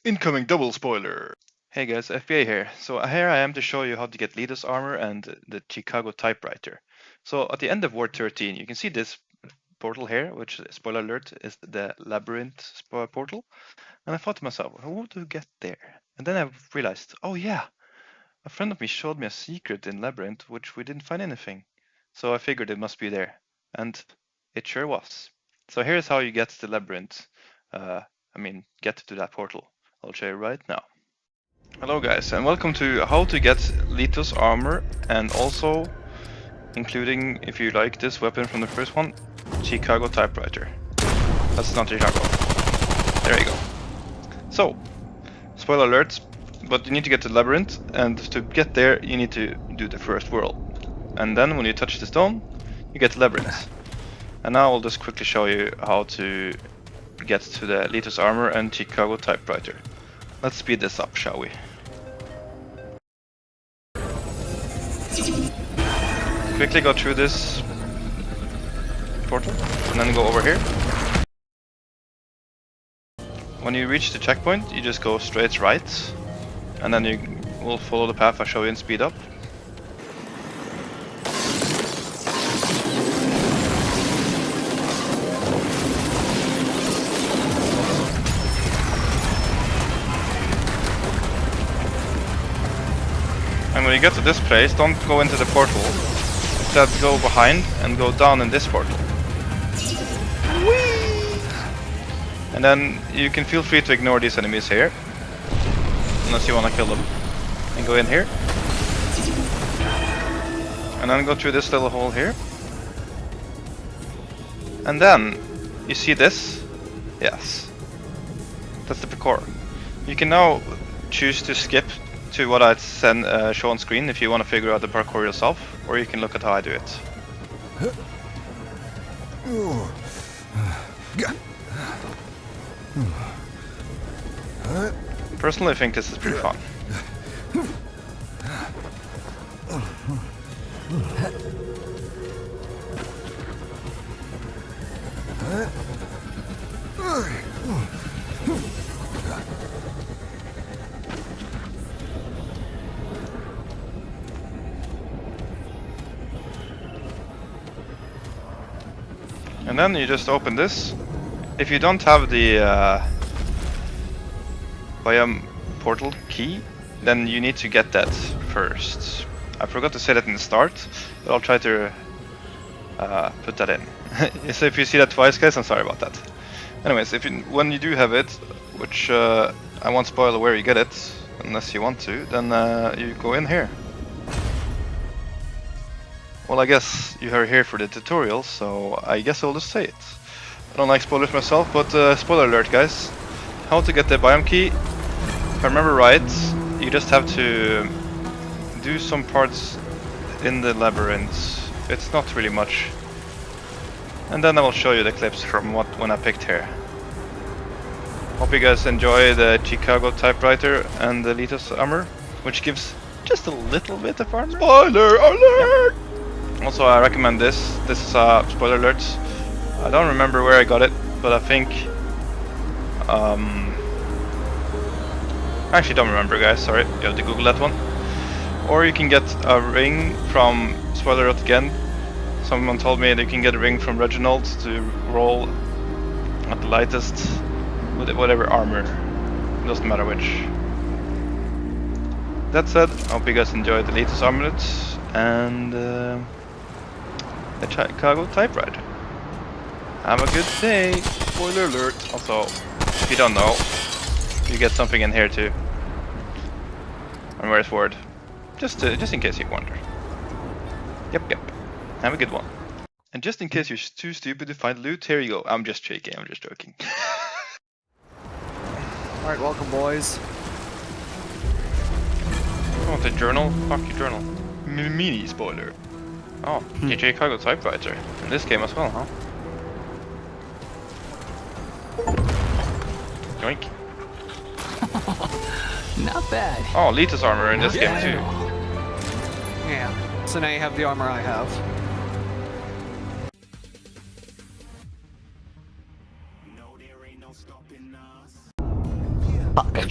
Incoming double spoiler! Hey guys, FBA here. So here I am to show you how to get Leto's armor and the Chicago Typewriter. So at the end of Ward 13, you can see this portal here, which, spoiler alert, is the Labyrinth portal. And I thought to myself, how do you get there? And then I realized, oh yeah, a friend of me showed me a secret in Labyrinth, which we didn't find anything. So I figured it must be there. And it sure was. So here's how you get to the Labyrinth. Get to that portal. I'll show you right now. Hello guys, and welcome to how to get Leto's armor, and also including, if you like this weapon from the first one, Chicago Typewriter. That's not Chicago. There you go. So, spoiler alert, but you need to get to the Labyrinth, and to get there you need to do the first world. And then when you touch the stone, you get the Labyrinth. And now I'll just quickly show you how to get to the Leto's armor and Chicago Typewriter. Let's speed this up, shall we? Quickly go through this portal and then go over here. When you reach the checkpoint, you just go straight right, and then you will follow the path I show you and speed up. And when you get to this place, don't go into the portal. Instead, go behind and go down in this portal. Whee! And then you can feel free to ignore these enemies here, unless you want to kill them. And go in here. And then go through this little hole here. And then, you see this? Yes. That's the parkour. You can now choose to skip to what I show on screen if you want to figure out the parkour yourself, or you can look at how I do it. Personally, I think this is pretty fun. And then you just open this. If you don't have the biome portal key, then you need to get that first. I forgot to say that in the start, but I'll try to put that in. So if you see that twice, guys, I'm sorry about that. Anyways, when you do have it, which I won't spoil where you get it, unless you want to, then you go in here. Well, I guess you are here for the tutorial, so I guess I'll just say it. I don't like spoilers myself, but spoiler alert, guys. How to get the biome key? If I remember right, you just have to do some parts in the labyrinth. It's not really much. And then I will show you the clips from when I picked here. Hope you guys enjoy the Chicago Typewriter and the Leto's armor, which gives just a little bit of armor. Spoiler alert! Also, I recommend this. This is a spoiler alert. I don't remember where I got it, but I think I actually don't remember, guys. Sorry, you have to Google that one. Or you can get a ring from, spoiler alert again. Someone told me that you can get a ring from Reginald to roll at the lightest with whatever armor. It doesn't matter which. That said, I hope you guys enjoyed the latest armlet and the Chicago Typewriter. Have a good day. Spoiler alert. Also, if you don't know, you get something in here too. And where's Ward? Just in case you wonder. Yep. Have a good one. And just in case you're too stupid to find loot, here you go. I'm just joking. Alright, welcome boys. Oh, the journal? Fuck your journal. Mini spoiler. Oh, the Chicago Typewriter. In this game as well, huh? Yoink. Not bad. Oh, Leto's armor in this game too. Yeah, so now you have the armor I have. Fuck.